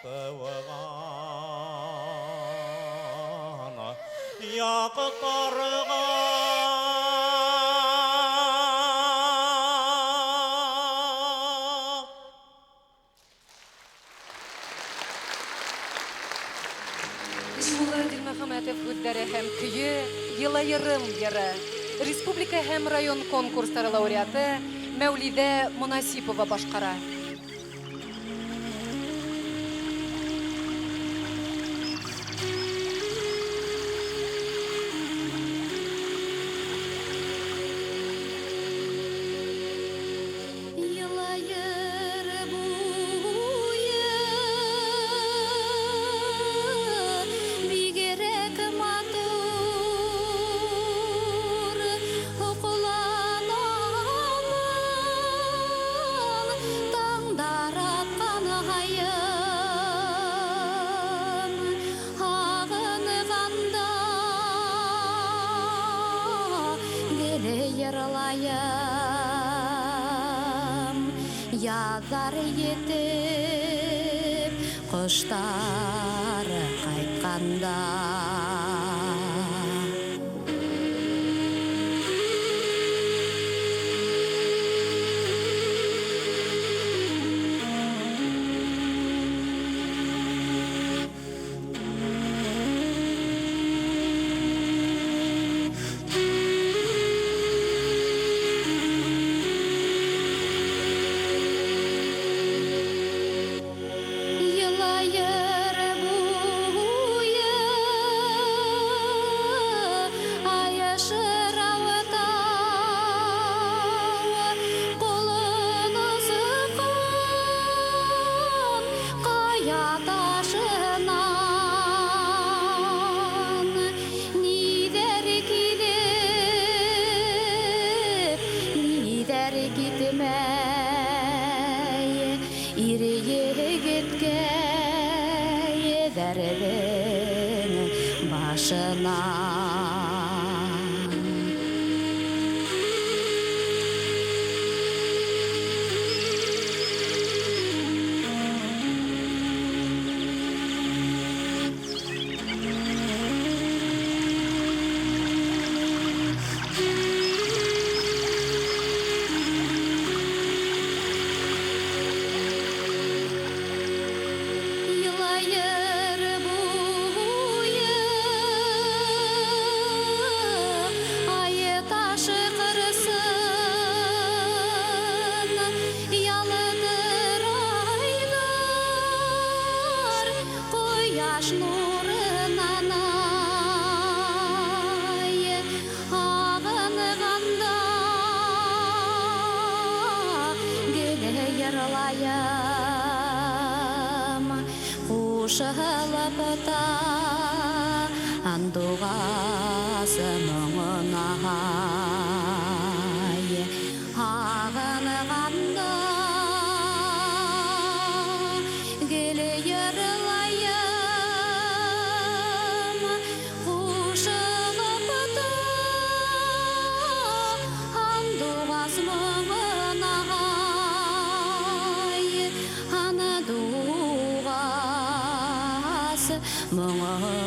тауған яқтарға Ишмулла Дилмөхәмәтов гүлдәре һәм көйе Йылайырым йыры республика һәм район конкурстары лауреаты Мәүлидә Мунасипова башкара. Йылайыр буе бигерәк матур укуланамын таңдар атқан айым ағынғанда келе йырлайым язар етіп құштар қайтқанда. Йылайыр буе айышырауыта қолын ысыққан қая ташынан нидер келіп нидер кетмей ирегелі кеткен дәрдің башынан. Йылайыр буе қошалапыта андуғасы мұңынай ағынғанда келе ерлайым қошалапыта андуғасы мұңынай анадуғасы мұңынай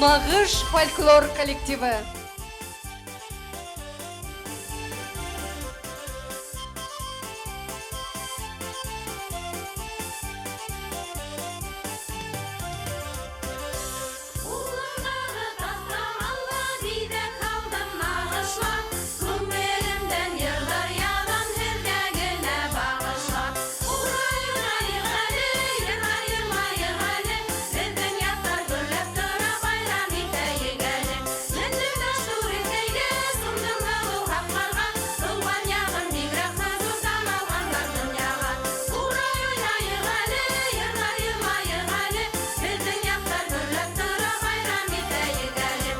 Мағыш фольклор коллективі. Улыңдағы тастамалла дейді қалдым нағышла, күмберімден ердариядан hergegine bağışla. Uray uray yığalı, yığar yığma yığalı, bizden yatar gürlep tıra bayram ite yigeli. Mendil daştur eteydi, sundum alı haqlarga, ılvan yağın migraqna zurdan alğanlar dünyaga. Uray uray yığalı, yığar yığma yığalı, bizden yatar gürlep tıra bayram ite yigeli.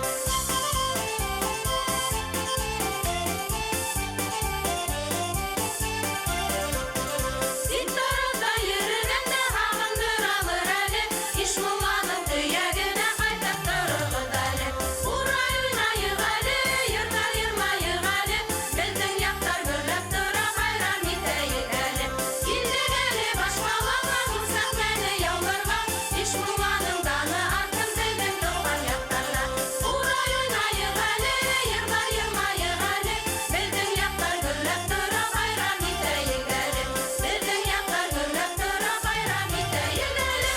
Ситарада йөргәндә һамандыр алыр әле, Ишмулланың төягенә кайтып торыгыз әле. Урай уйнайык әле, йыртар йырмайык әле, безнең яктар гөрләп тора байрам итәйек әле. Килдек әле баш балага, ул сәхнәне яуларга, Ишмулланың даны артын безнең туган яктарда. Урай уйнайык әле, йыртар йырмайык әле, безнең яктар гөрләп тора байрам итәйек әле. Безнең яктар гөрләп тора байрам итәйек әле.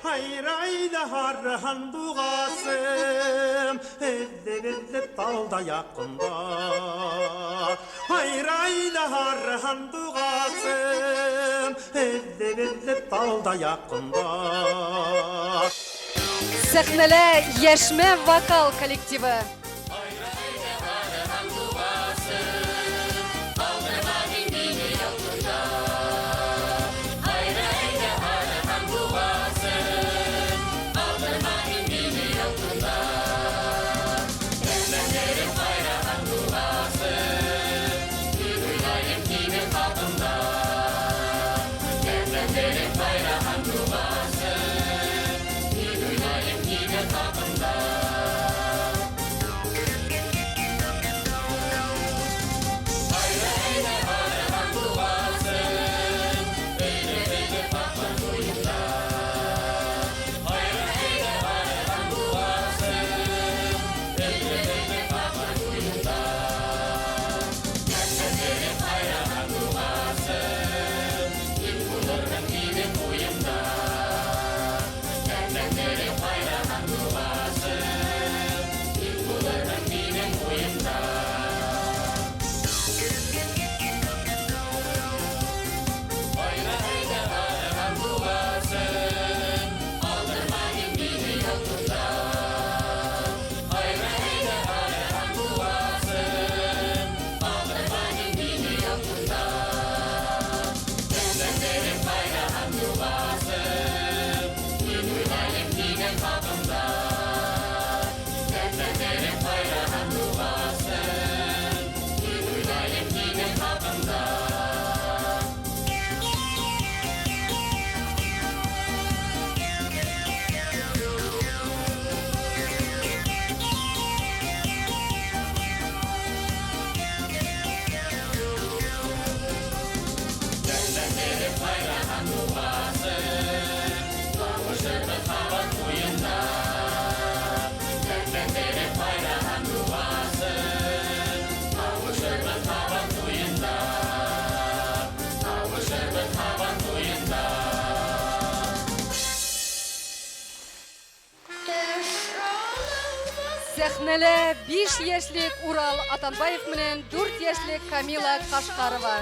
Hayrayda harhan buğasım, eddip dalda yakında. Hayrayda harhan buğasım, eddip dalda yakında. Сәхнәлә яшмә вокал коллективі. Hayra Сәхнәле 5 яшьлек Урал Атанбаев менән 4 яшьлек Камила Кашкарова.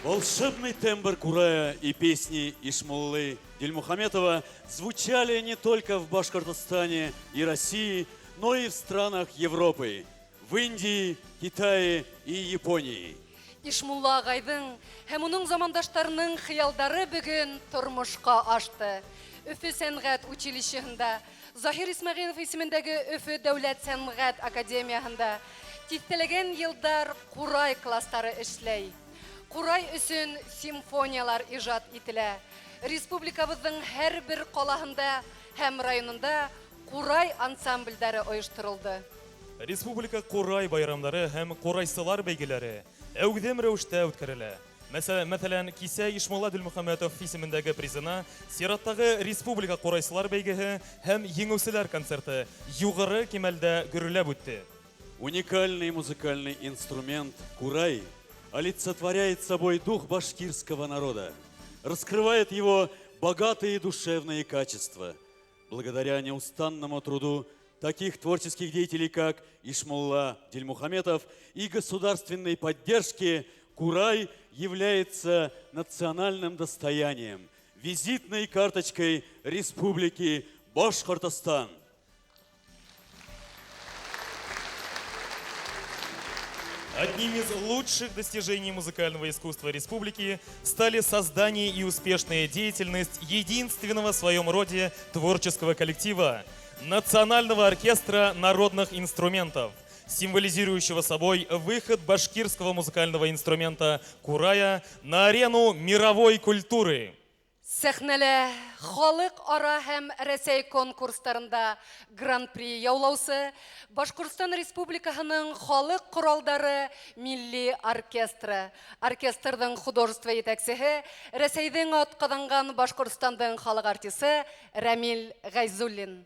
Волшебный тембр курая и песни Ишмуллы Дильмухаметова звучали не только в Башкортостане и России, но и в странах Европы, в Индии, Китае и Японии. Ишмулла агайдың һәм уның замандаштарының хыялдары бүген тормышка ашты. Өфе сәнгать училищеһендә, Захир Исмәгыйлов исемендәге Өфе дәүләт сәнгать академияһында тиктелеген елдар курай класстары эшләй. Курай өсөн симфониялар иҗат ителә. Республикабызның һәр бер калаһында һәм районында Курай ансамбльдәре оештырылды. Республика Курай байрамдары һәм Курайсылар бәйгеләре әүдем рәвештә үткәрелә. Мәсәлән, Кисә Ишмулла Дилмөхәммәтов исемендәге призына Сираттагы Республика Курайсылар бәйгеһе һәм Еңүселәр концерты югары кимәлдә гөрләп үтте. Уникальный музыкальный инструмент «Курай» олицетворяет собой дух башкирского народа, раскрывает его богатые душевные качества. Благодаря неустанному труду таких творческих деятелей, как Ишмулла Дильмухаметов, и государственной поддержке «Курай» является национальным достоянием, визитной карточкой Республики Башкортостан. Одним из лучших достижений музыкального искусства республики стали создание и успешная деятельность единственного в своем роде творческого коллектива – Национального оркестра народных инструментов, символизирующего собой выход башкирского музыкального инструмента «Курая» на арену мировой культуры. Сәхнәлә халык ара һәм Рәсәй конкурстарында гран-при яулаусы Башкортстан Республикаһының халык коралдары милли оркестры. Оркестрның художество етәкчесе Рәсәйдән атказанган Башкортстандың халык артисты Рамил Гайзуллин.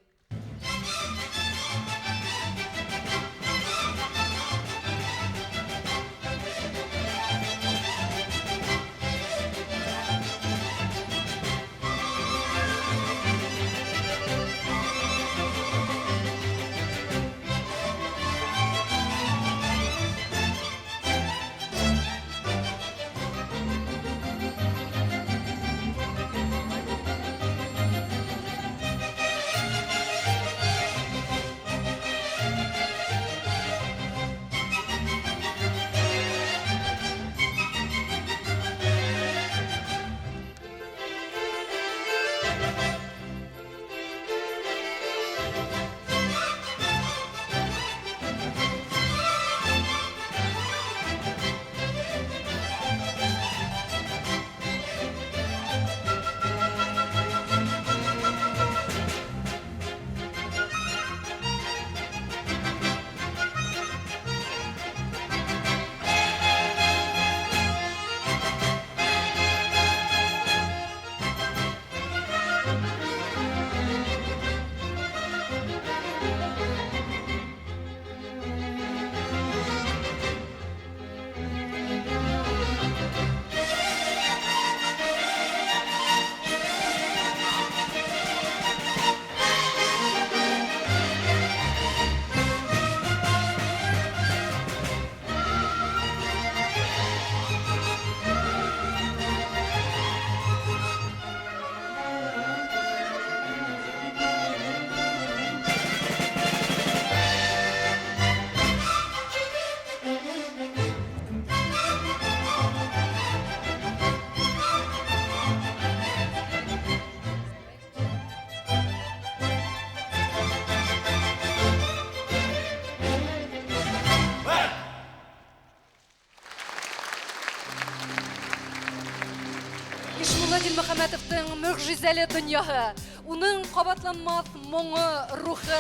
Ишмулла Дилмөхәммәтовтың мөгъҗизәле дөньяһы, уның кабатланмас моңы, рухы,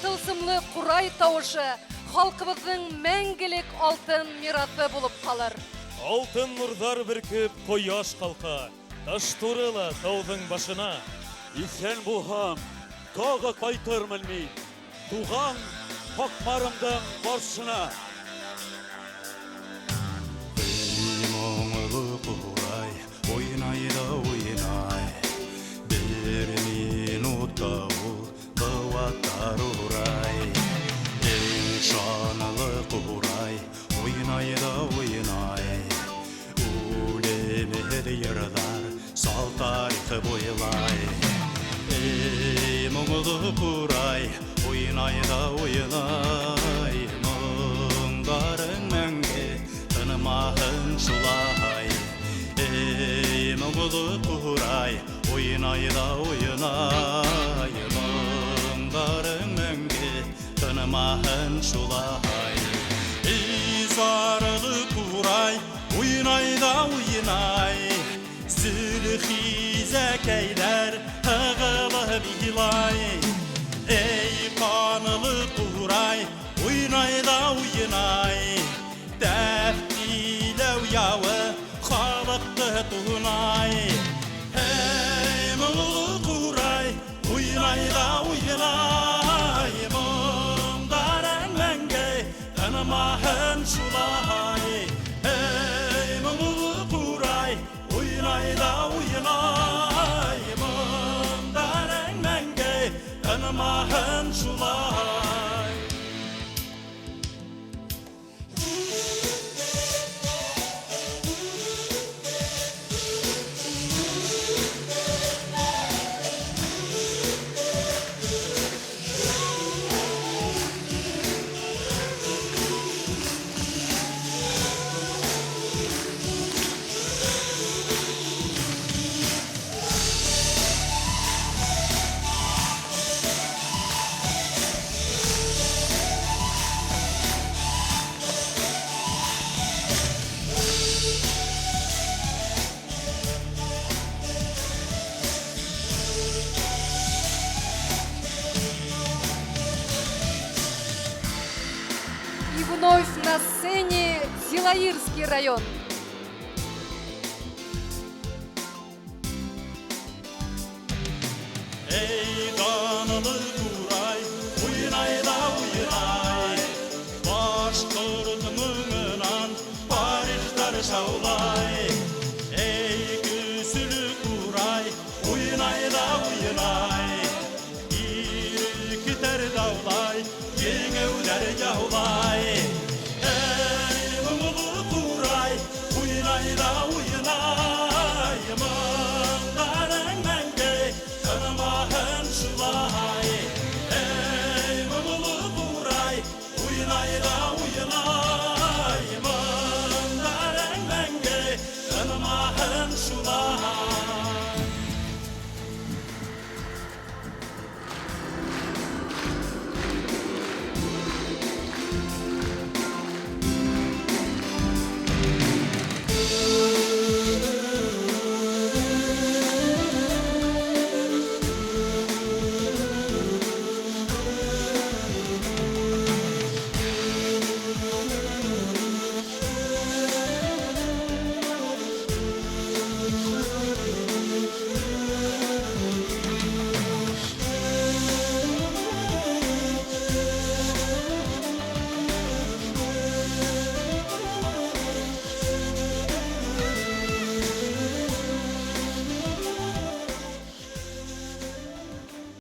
тылсымлы Курай тавышы халкыбызның мәңгелек алтын мирасы булып калыр. Алтын нурдар бөркеп кояш калка, таш турыла тауның башына. Исән булһам, тагы кайтырмын мин, туган хакмарымдың баршына. Oynay da oynay, bir minutta ol, kıvatar uray. En şanlı Kuray, oynay da oynay. Ulemir yırlar, sal tarixi boylay. Ey muğlu Kuray, oynay da oynay. Mındarın mənge, tanımahın şulay. Ey muğlu Kuray, oynay da oynay. Mındarın mənge, tanımahın şulay. Ey zarılı Kuray, oynay da oynay. Zülxi zekeyler, hağılı bilay. Ey уйнайда уйнай, тәфтиләү яуы халықты туғынай. Эй, мұңлы құрай, уйнайда уйнай, мұңдар әңмәңге танымағын шулай. Эй, мұңлы құрай, уйнайда уйнай, мұңдар әңмәңге танымағын шулай. И вновь на сцене Зилаирский район. Ey danalı kuray, uynayda uynay, başkırtımınan Paris'ler şavlay. Ey küsülü kuray, uynayda uynay, İrkiter davlay, yengevler yavlay.